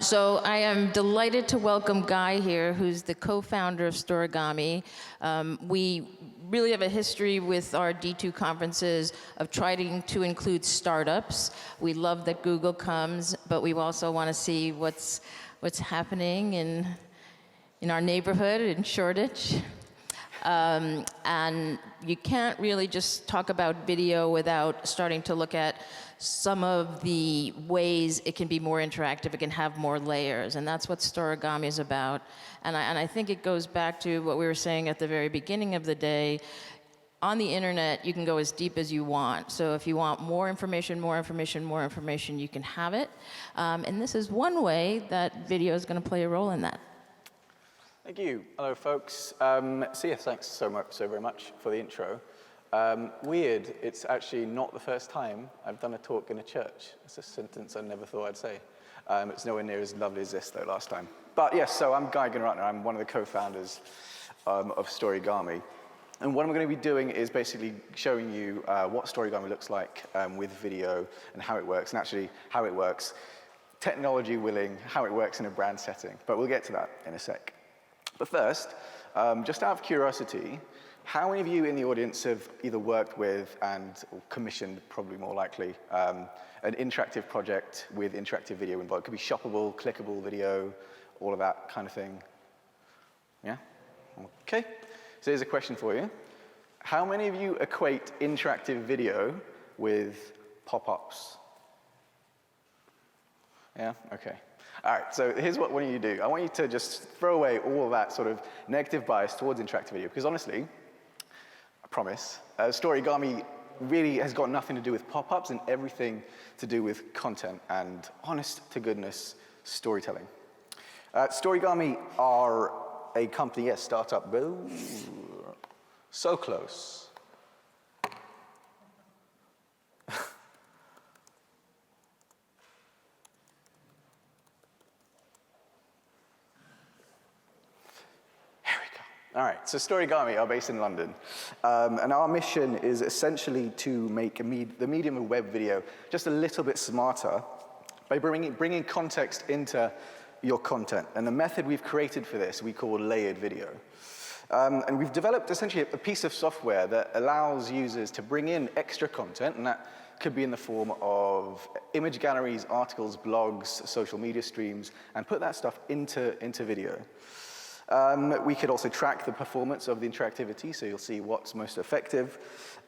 So I am delighted to welcome Guy here, who's the co-founder of Storygami. We really have a history with our D2 conferences of trying to include startups. We love that Google comes, but we also want to see what's happening in our neighborhood in Shoreditch. And you can't really just talk about video without starting to look at some of the ways it can be more interactive, it can have more layers, and that's what Storygami is about. And I think it goes back to what we were saying at the very beginning of the day. On the internet, you can go as deep as you want. So if you want more information, you can have it. And this is one way that video is going to play a role in that. Thank you. Hello, folks. Thanks so very much for the intro. Weird, it's actually not the first time I've done a talk in a church. It's a sentence I never thought I'd say. It's nowhere near as lovely as this, though, last time. But yes, so I'm Guy Gunaratne. I'm one of the co-founders of Storygami. And what I'm going to be doing is basically showing you what Storygami looks like with video and how it works, and actually how it works, technology willing, how it works in a brand setting. But we'll get to that in a sec. But first, just out of curiosity, how many of you in the audience have either worked with or commissioned, probably more likely, an interactive project with interactive video involved? It could be shoppable, clickable video, all of that kind of thing. Yeah? Okay. So here's a question for you. How many of you equate interactive video with pop-ups? Yeah? Okay. All right, so here's what I want you to do. I want you to just throw away all of that sort of negative bias towards interactive video, because honestly, I promise, Storygami really has got nothing to do with pop-ups and everything to do with content and honest-to-goodness storytelling. Storygami are a company, yes, startup, boom, so close. All right, so Storygami are based in London, and our mission is essentially to make the medium of web video just a little bit smarter by bringing context into your content. And the method we've created for this we call layered video. And we've developed essentially a piece of software that allows users to bring in extra content, and that could be in the form of image galleries, articles, blogs, social media streams, and put that stuff into video. We could also track the performance of the interactivity, so you'll see what's most effective.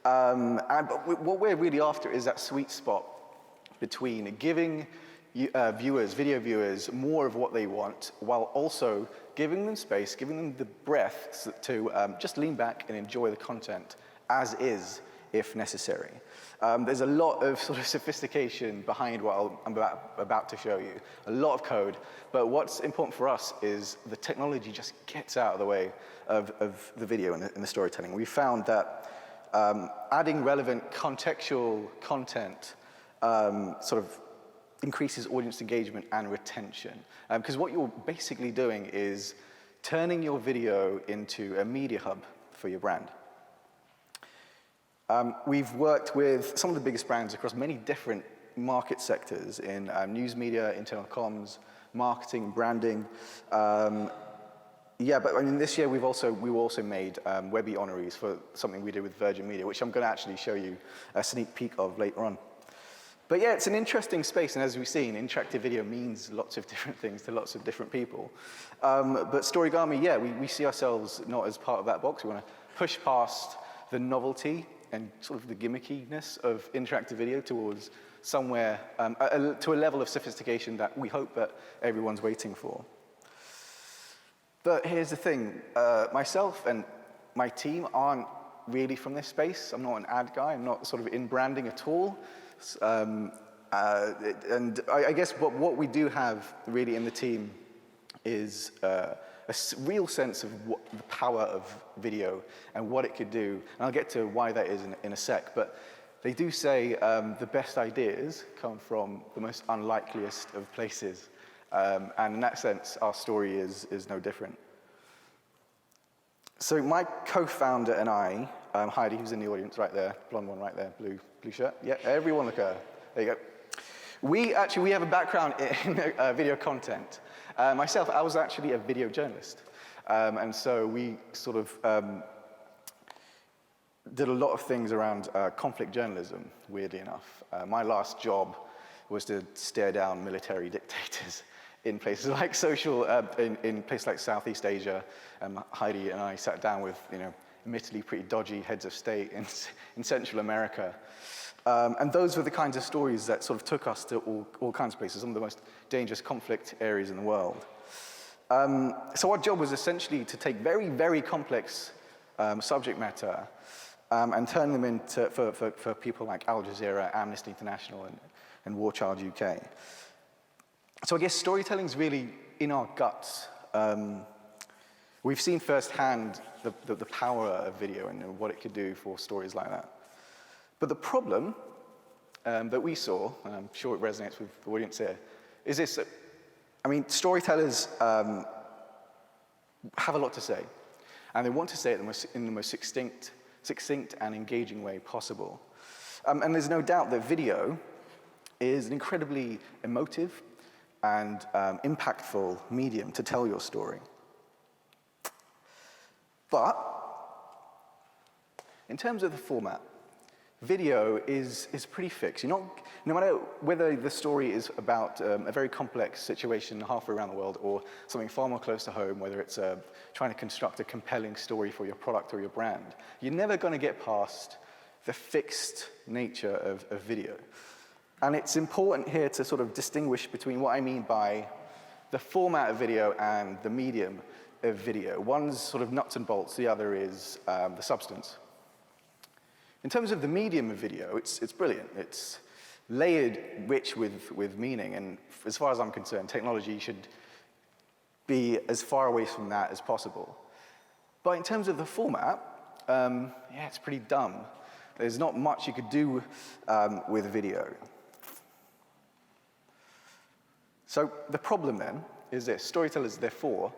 But what we're really after is that sweet spot between giving video viewers more of what they want, while also giving them space, giving them the breath to just lean back and enjoy the content as is, if necessary. There's a lot of sort of sophistication behind what I'm about to show you, a lot of code, but what's important for us is the technology just gets out of the way of the video and the storytelling. We found that adding relevant contextual content sort of increases audience engagement and retention. Because what you're basically doing is turning your video into a media hub for your brand. We've worked with some of the biggest brands across many different market sectors in news media, internal comms, marketing, branding. Yeah, but I mean, this year we also made Webby honorees for something we did with Virgin Media, which I'm going to actually show you a sneak peek of later on. But yeah, it's an interesting space, and as we've seen, interactive video means lots of different things to lots of different people. But Storygami, yeah, we see ourselves not as part of that box. We want to push past the novelty and sort of the gimmickiness of interactive video towards somewhere, to a level of sophistication that we hope that everyone's waiting for. But here's the thing, myself and my team aren't really from this space. I'm not an ad guy, I'm not sort of in branding at all. And I guess what we do have really in the team is a real sense of the power of video and what it could do. And I'll get to why that is in a sec. But they do say the best ideas come from the most unlikeliest of places. And in that sense, our story is no different. So my co-founder and I, Heidi, who's in the audience right there, blonde one right there, blue shirt. Yeah, everyone look at her. There you go. We have a background in video content. Myself, I was actually a video journalist. And so we sort of did a lot of things around conflict journalism, weirdly enough. My last job was to stare down military dictators in places like in places like Southeast Asia. Heidi and I sat down with, admittedly pretty dodgy heads of state in Central America. And those were the kinds of stories that sort of took us to all kinds of places, some of the most dangerous conflict areas in the world. So our job was essentially to take very, very complex subject matter and turn them into, for people like Al Jazeera, Amnesty International, and War Child UK. So I guess storytelling's really in our guts. We've seen firsthand the power of video and what it could do for stories like that. But the problem that we saw, and I'm sure it resonates with the audience here, is this. Storytellers have a lot to say, and they want to say it in the most succinct and engaging way possible. And there's no doubt that video is an incredibly emotive and impactful medium to tell your story. But in terms of the format, video is pretty fixed. No matter whether the story is about a very complex situation halfway around the world or something far more close to home, whether it's trying to construct a compelling story for your product or your brand, you're never going to get past the fixed nature of video. And it's important here to sort of distinguish between what I mean by the format of video and the medium of video. One's sort of nuts and bolts, the other is the substance. In terms of the medium of video, it's brilliant. It's layered, rich with meaning, and as far as I'm concerned, technology should be as far away from that as possible. But in terms of the format, it's pretty dumb. There's not much you could do with video. So the problem then is this: storytellers, therefore,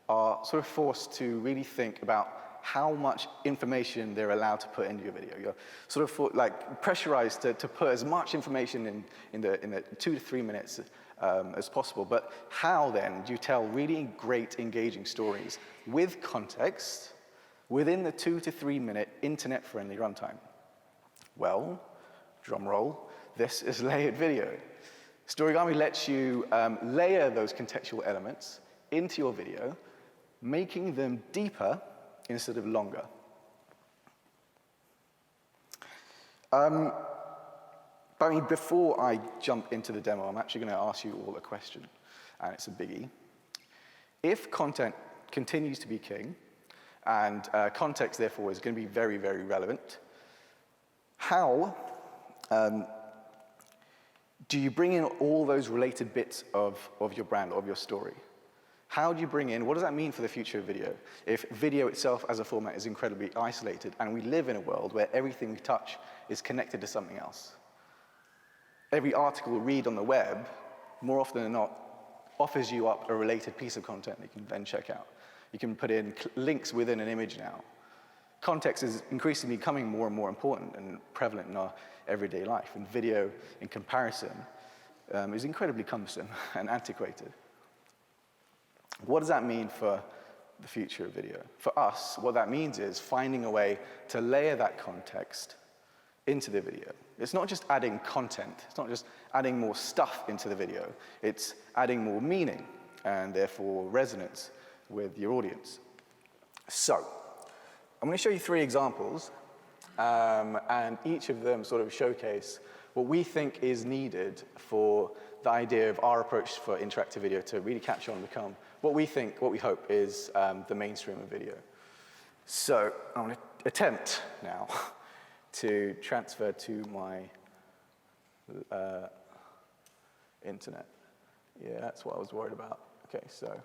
are sort of forced to really think about how much information they're allowed to put into your video. You're sort of pressurized to put as much information in the 2 to 3 minutes as possible. But how then do you tell really great, engaging stories with context within the 2 to 3 minute internet-friendly runtime? Well, drum roll, this is layered video. Storygami lets you layer those contextual elements into your video, making them deeper instead of longer. Before I jump into the demo, I'm actually going to ask you all a question, and it's a biggie. If content continues to be king, and context, therefore, is going to be very, very relevant, how do you bring in all those related bits of your brand, of your story? How do you bring in, what does that mean for the future of video? If video itself as a format is incredibly isolated, and we live in a world where everything we touch is connected to something else. Every article we read on the web, more often than not, offers you up a related piece of content that you can then check out. You can put in links within an image now. Context is increasingly becoming more and more important and prevalent in our everyday life, and video, in comparison, is incredibly cumbersome and antiquated. What does that mean for the future of video? For us, what that means is finding a way to layer that context into the video. It's not just adding content. It's not just adding more stuff into the video. It's adding more meaning and therefore resonance with your audience. So, I'm going to show you 3 examples, and each of them sort of showcase what we think is needed for the idea of our approach for interactive video to really catch on and become what we hope is the mainstream of video. So I'm going to attempt now to transfer to my internet. Yeah, that's what I was worried about. Okay, so.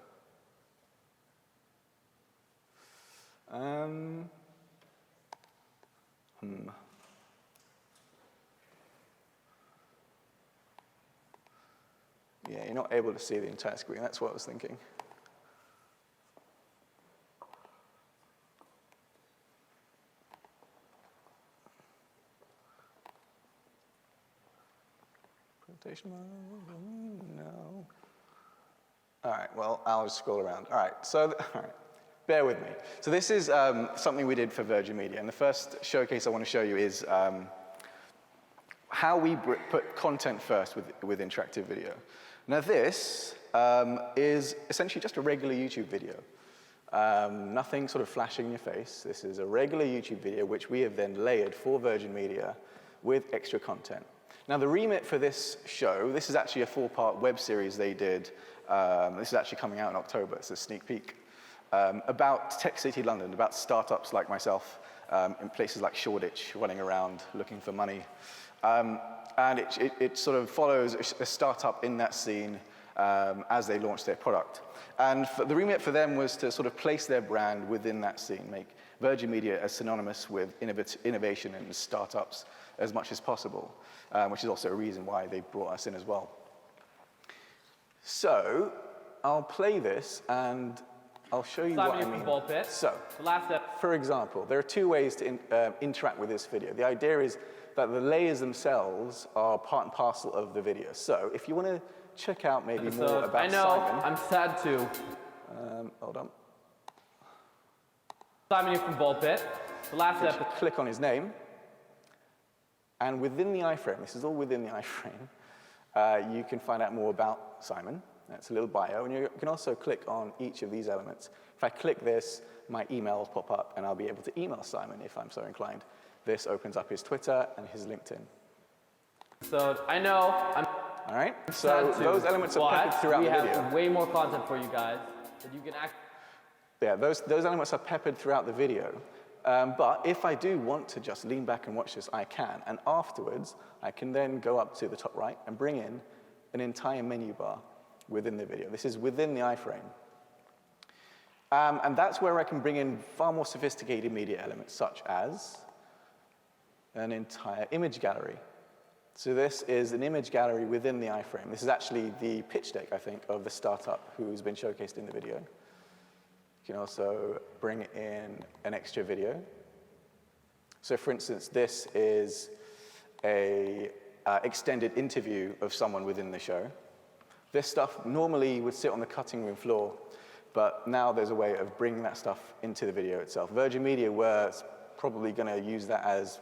Yeah, you're not able to see the entire screen. That's what I was thinking. Rotation mode, no. All right, well, I'll just scroll around. All right, so, all right, bear with me. So this is something we did for Virgin Media, and the first showcase I want to show you is how we put content first with interactive video. Now this is essentially just a regular YouTube video. Nothing sort of flashing in your face. This is a regular YouTube video which we have then layered for Virgin Media with extra content. Now the remit for this show, this is actually a 4-part web series they did. This is actually coming out in October. It's a sneak peek. About Tech City London, about startups like myself in places like Shoreditch running around looking for money. And it sort of follows a startup in that scene as they launch their product. And the remit for them was to sort of place their brand within that scene, make Virgin Media as synonymous with innovation and startups as much as possible, which is also a reason why they brought us in as well. So I'll play this and I'll show you what I mean. So, for example, there are 2 ways to interact with this video. The idea is that the layers themselves are part and parcel of the video. So if you want to check out maybe more about Simon. I'm sad too. Hold on. Simon here from Ballpit. The last episode. Click on his name. And within the iframe, this is all within the iframe, you can find out more about Simon. That's a little bio. And you can also click on each of these elements. If I click this, my emails pop up, and I'll be able to email Simon if I'm so inclined. This opens up his Twitter and his LinkedIn. So I know I'm. All right. So those elements are peppered throughout the video. We have way more content for you guys that you can act. Yeah, those elements are peppered throughout the video. But if I do want to just lean back and watch this, I can. And afterwards, I can then go up to the top right and bring in an entire menu bar within the video. This is within the iframe. And that's where I can bring in far more sophisticated media elements, such as an entire image gallery. So this is an image gallery within the iframe. This is actually the pitch deck, I think, of the startup who's been showcased in the video. You can also bring in an extra video. So for instance, this is a extended interview of someone within the show. This stuff normally would sit on the cutting room floor, but now there's a way of bringing that stuff into the video itself. Virgin Media were probably going to use that as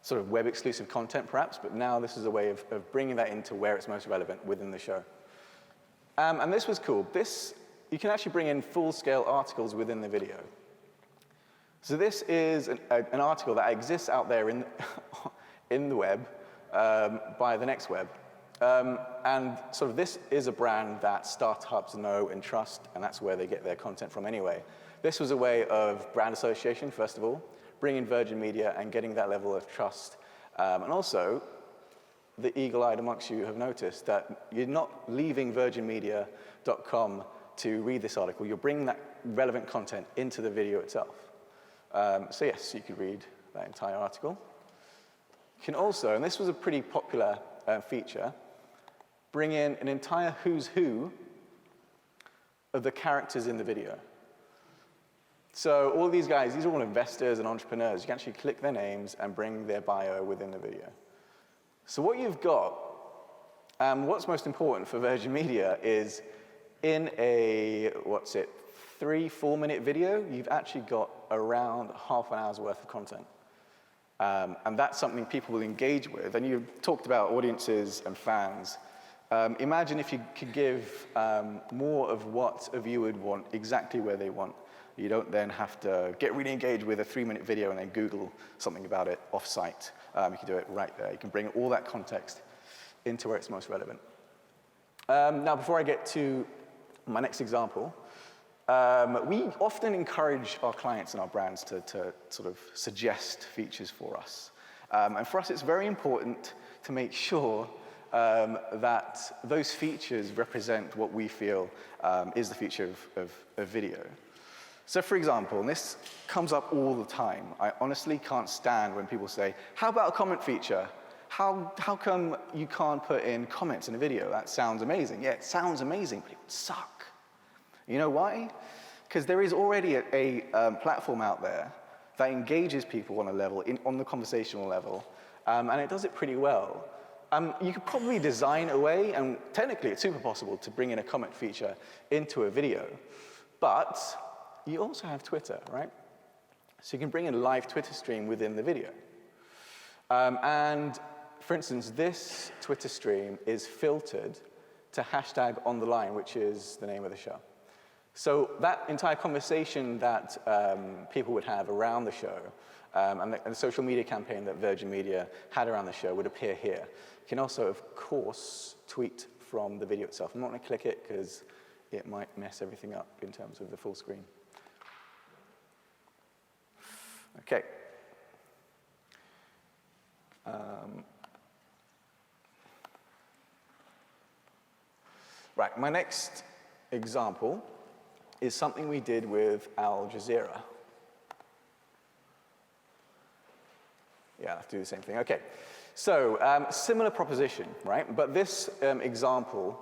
sort of web-exclusive content, perhaps, but now this is a way of bringing that into where it's most relevant within the show. And this was cool. You can actually bring in full-scale articles within the video. So this is an article that exists out there in the web by the Next Web. And sort of this is a brand that startups know and trust, and that's where they get their content from anyway. This was a way of brand association, first of all, bringing Virgin Media and getting that level of trust. And also, the eagle-eyed amongst you have noticed that you're not leaving virginmedia.com to read this article. You're bringing that relevant content into the video itself. So yes, you could read that entire article. You can also, and this was a pretty popular feature, bring in an entire who's who of the characters in the video. So all these guys, these are all investors and entrepreneurs. You can actually click their names and bring their bio within the video. So what you've got, what's most important for Virgin Media is in a, 3-4 minute video, you've actually got around half an hour's worth of content. And that's something people will engage with. And you've talked about audiences and fans. Imagine if you could give more of what a viewer would want exactly where they want. You don't then have to get really engaged with a 3-minute video and then Google something about it off-site. You can do it right there. You can bring all that context into where it's most relevant. Now, before I get to my next example, we often encourage our clients and our brands to sort of suggest features for us. And for us, it's very important to make sure that those features represent what we feel is the future of video. So for example, and this comes up all the time, I honestly can't stand when people say, how about a comment feature? How come you can't put in comments in a video? That sounds amazing. Yeah, it sounds amazing, but it would suck. You know why? Because there is already a platform out there that engages people on a level, on the conversational level, and it does it pretty well. You could probably design a way, and technically it's super possible to bring in a comment feature into a video, but you also have Twitter, right? So you can bring in a live Twitter stream within the video. And for instance, this Twitter stream is filtered to hashtag on the line, which is the name of the show. So that entire conversation that people would have around the show and the social media campaign that Virgin Media had around the show would appear here. You can also, of course, tweet from the video itself. I'm not going to click it because it might mess everything up in terms of the full screen. Okay. Right, my next example is something we did with Al Jazeera. Yeah, I have to do the same thing. Okay, so similar proposition, right? But this example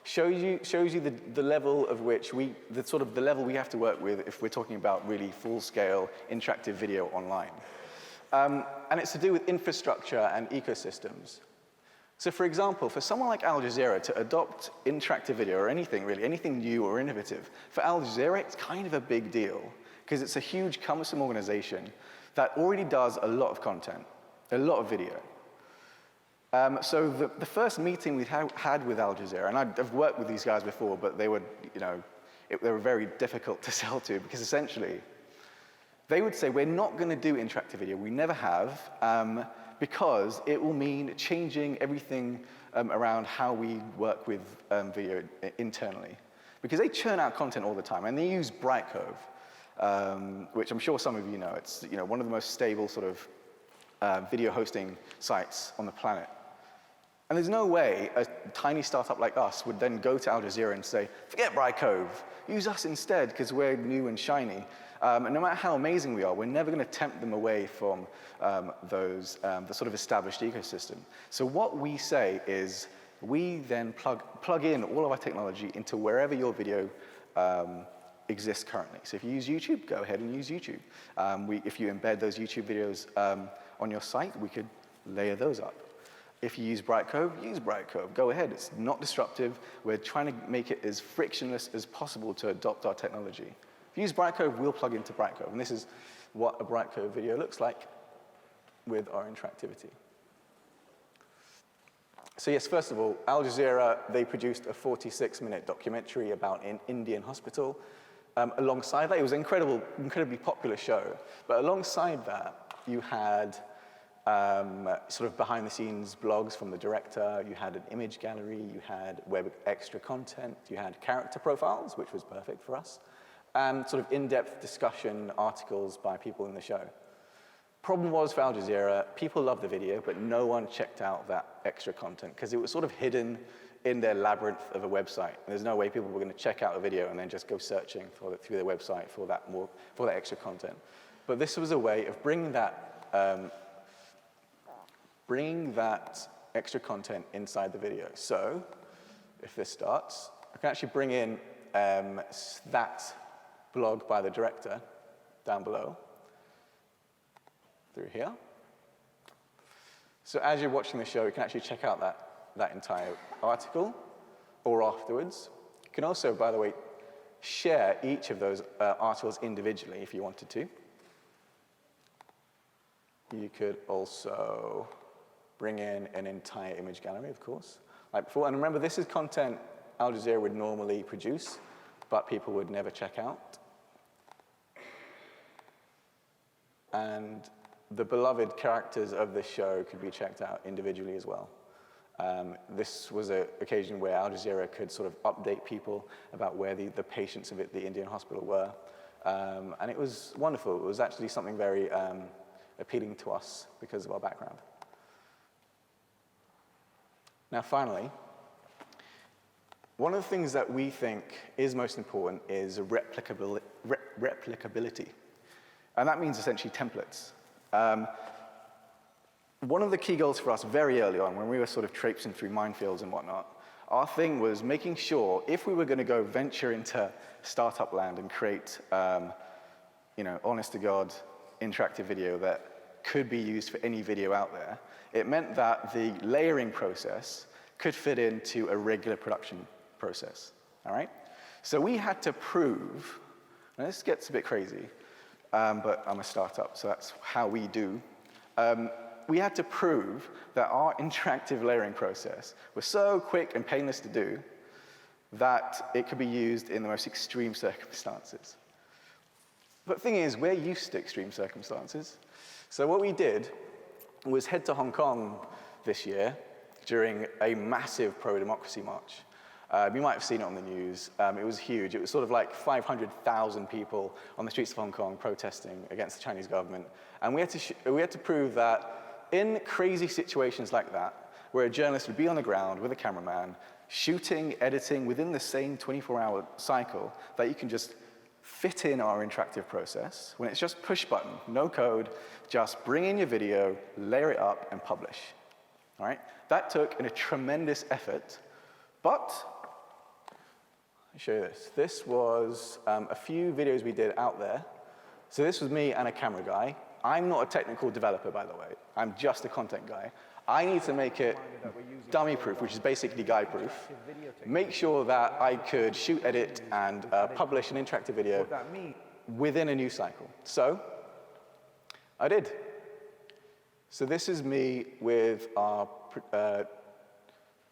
shows you the level of which the level we have to work with if we're talking about really full-scale interactive video online. And it's to do with infrastructure and ecosystems. So for example, for someone like Al Jazeera to adopt interactive video or anything really, anything new or innovative, for Al Jazeera it's kind of a big deal because it's a huge, cumbersome organization that already does a lot of content, a lot of video. So the first meeting we had with Al Jazeera, and I've worked with these guys before, but they were, they were very difficult to sell to because essentially they would say, we're not going to do interactive video, we never have, because it will mean changing everything around how we work with video internally. Because they churn out content all the time, and they use Brightcove, which I'm sure some of you know. It's one of the most stable sort of video hosting sites on the planet. And there's no way a tiny startup like us would then go to Al Jazeera and say, forget Brightcove, use us instead because we're new and shiny. And no matter how amazing we are, we're never going to tempt them away from the sort of established ecosystem. So what we say is we then plug in all of our technology into wherever your video exists currently. So if you use YouTube, go ahead and use YouTube. If you embed those YouTube videos on your site, we could layer those up. If you use Brightcove, use Brightcove. Go ahead. It's not disruptive. We're trying to make it as frictionless as possible to adopt our technology. If you use Brightcove, we'll plug into Brightcove. And this is what a Brightcove video looks like with our interactivity. So yes, first of all, Al Jazeera, they produced a 46-minute documentary about an Indian hospital. Alongside that, it was an incredibly popular show. But alongside that, you had sort of behind-the-scenes blogs from the director, you had an image gallery, you had web extra content, you had character profiles, which was perfect for us, and sort of in-depth discussion articles by people in the show. Problem was for Al Jazeera, people loved the video, but no one checked out that extra content because it was sort of hidden in their labyrinth of a website. There's no way people were going to check out a video and then just go searching through their website for that extra content. But this was a way of bringing that extra content inside the video. So if this starts, I can actually bring in that blog by the director down below through here. So as you're watching the show, you can actually check out that entire article or afterwards. You can also, by the way, share each of those articles individually if you wanted to. You could also bring in an entire image gallery, of course, like before. And remember, this is content Al Jazeera would normally produce, but people would never check out. And the beloved characters of this show could be checked out individually as well. This was an occasion where Al Jazeera could sort of update people about where the patients of the Indian hospital were. And it was wonderful. It was actually something very appealing to us because of our background. Now, finally, one of the things that we think is most important is replicability. And that means essentially templates. One of the key goals for us very early on, when we were sort of traipsing through minefields and whatnot, our thing was making sure if we were going to go venture into startup land and create, honest to God, interactive video that could be used for any video out there, It meant that the layering process could fit into a regular production process, all right? So we had to prove, and this gets a bit crazy, but I'm a startup, so that's how we do. We had to prove that our interactive layering process was so quick and painless to do that it could be used in the most extreme circumstances. But the thing is, we're used to extreme circumstances. So what we did was head to Hong Kong this year during a massive pro-democracy march. You might have seen it on the news. It was huge. It was sort of like 500,000 people on the streets of Hong Kong protesting against the Chinese government. And we had to prove that in crazy situations like that, where a journalist would be on the ground with a cameraman, shooting, editing within the same 24-hour cycle, that you can just fit in our interactive process, when it's just push button, no code, just bring in your video, layer it up, and publish. All right? That took a tremendous effort, but I'll show you this. This was a few videos we did out there. So this was me and a camera guy. I'm not a technical developer, by the way. I'm just a content guy. I need to make it dummy-proof, which is basically guide-proof. Make sure that I could shoot, edit, and publish an interactive video within a news cycle. So I did. So this is me with our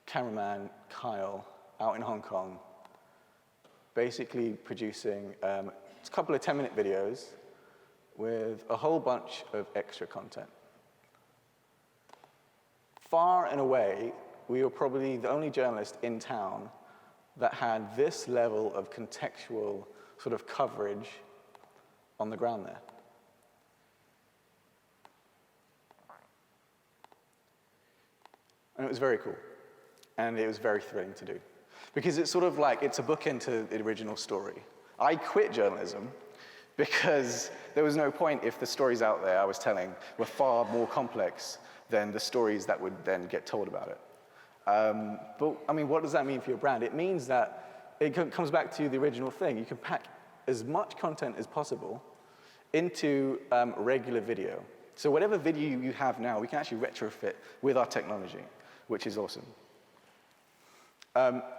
cameraman, Kyle, out in Hong Kong, basically producing a couple of 10-minute videos with a whole bunch of extra content. Far and away, we were probably the only journalist in town that had this level of contextual sort of coverage on the ground there. And it was very cool. And it was very thrilling to do. Because it's sort of like, it's a bookend to the original story. I quit journalism because there was no point if the stories out there I was telling were far more complex than the stories that would then get told about it. But, I mean, what does that mean for your brand? It means that it comes back to the original thing. You can pack as much content as possible into regular video. So whatever video you have now, we can actually retrofit with our technology, which is awesome.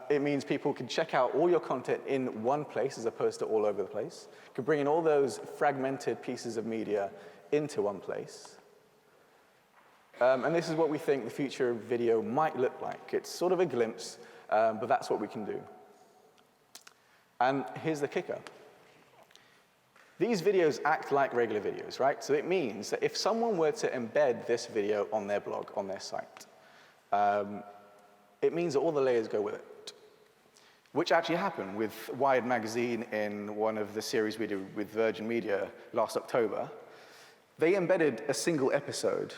It means people can check out all your content in one place as opposed to all over the place. You can bring in all those fragmented pieces of media into one place. And this is what we think the future of video might look like. It's sort of a glimpse, but that's what we can do. And here's the kicker. These videos act like regular videos, right? So it means that if someone were to embed this video on their blog, on their site, it means that all the layers go with it, which actually happened with Wired magazine in one of the series we did with Virgin Media last October. They embedded a single episode,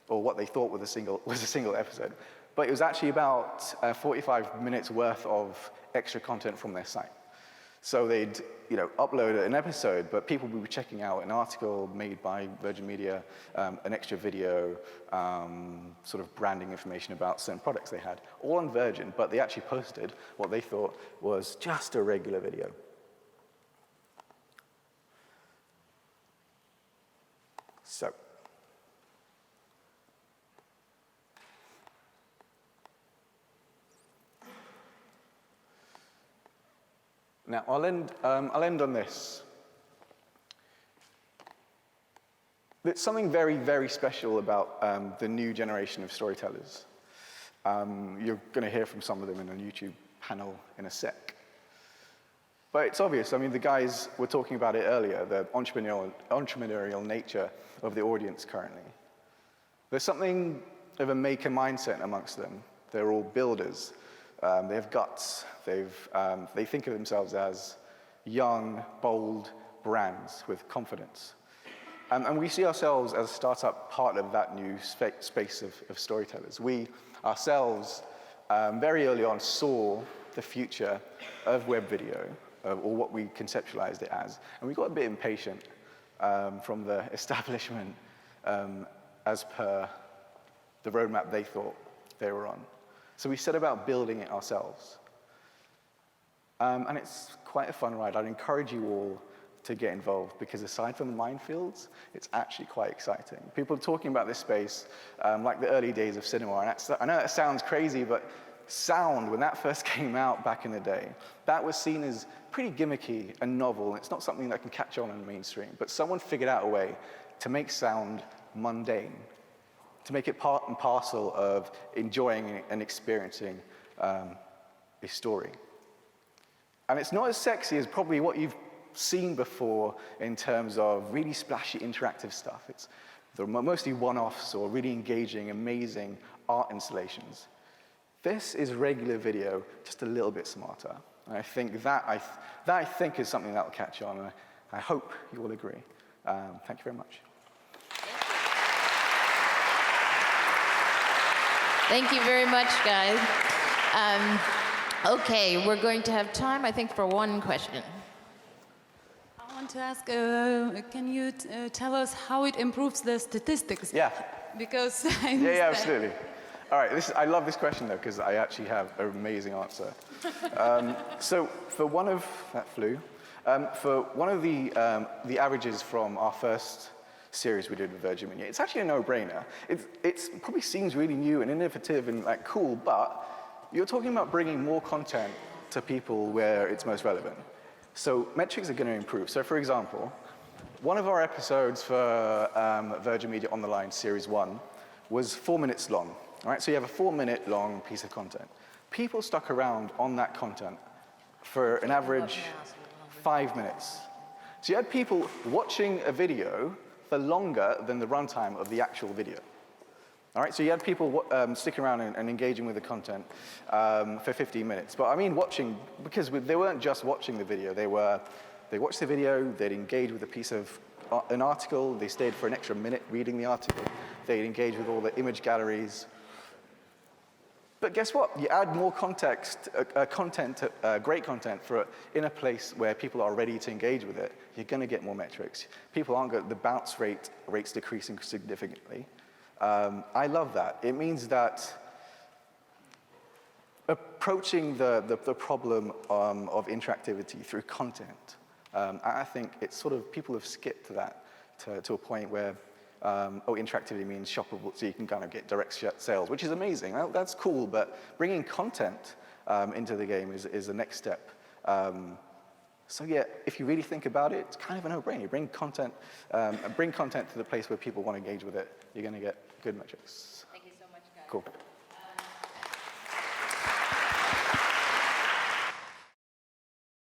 or what they thought was a single episode, but it was actually about 45 minutes worth of extra content from their site. So they'd upload an episode, but people would be checking out an article made by Virgin Media, an extra video, sort of branding information about certain products they had, all on Virgin, but they actually posted what they thought was just a regular video. So, now, I'll end on this. There's something very, very special about the new generation of storytellers. You're going to hear from some of them in a YouTube panel in a sec. But it's obvious. I mean, the guys were talking about it earlier, the entrepreneurial nature of the audience currently. There's something of a maker mindset amongst them. They're all builders. They have guts. They think of themselves as young, bold brands with confidence. And we see ourselves as a startup part of that new space of storytellers. We ourselves, very early on, saw the future of web video, or what we conceptualized it as. And we got a bit impatient from the establishment as per the roadmap they thought they were on. So we set about building it ourselves. And it's quite a fun ride. I'd encourage you all to get involved, because aside from the minefields, it's actually quite exciting. People are talking about this space like the early days of cinema, and I know that sounds crazy, but sound, when that first came out back in the day, that was seen as pretty gimmicky and novel, and it's not something that can catch on in the mainstream. But someone figured out a way to make sound mundane, to make it part and parcel of enjoying and experiencing a story. And it's not as sexy as probably what you've seen before in terms of really splashy interactive stuff. They're mostly one-offs or really engaging, amazing art installations. This is regular video, just a little bit smarter. And I think that I think is something that will catch on, and I hope you will agree. Thank you very much. Thank you very much, guys. Okay, we're going to have time, I think, for one question. I want to ask, can you tell us how it improves the statistics? Yeah. Because Yeah, absolutely. All right, I love this question, though, because I actually have an amazing answer. So for one of, that flew, for one of the averages from our first series we did with Virgin Media, it's actually a no-brainer. It probably seems really new and innovative and like cool, but you're talking about bringing more content to people where it's most relevant. So metrics are going to improve. So for example, one of our episodes for Virgin Media On the Line Series 1 was 4 minutes long. All right, so you have a 4-minute long piece of content. People stuck around on that content for an average 5 minutes. So you had people watching a video for longer than the runtime of the actual video. All right, so you had people sticking around and engaging with the content for 15 minutes. But I mean watching, because they weren't just watching the video. They watched the video, they'd engage with a piece of an article, they stayed for an extra minute reading the article, they'd engage with all the image galleries. But guess what? You add more context, great content in a place where people are ready to engage with it, you're going to get more metrics. People aren't going, the bounce rate's decreasing significantly. I love that. It means that approaching the problem of interactivity through content, I think it's sort of, people have skipped that to a point where interactivity means shoppable, so you can kind of get direct sales, which is amazing. That's cool, but bringing content into the game is the next step. So yeah, if you really think about it, it's kind of a no-brainer. Bring content to the place where people want to engage with it. You're going to get good metrics. Thank you so much, guys. Cool.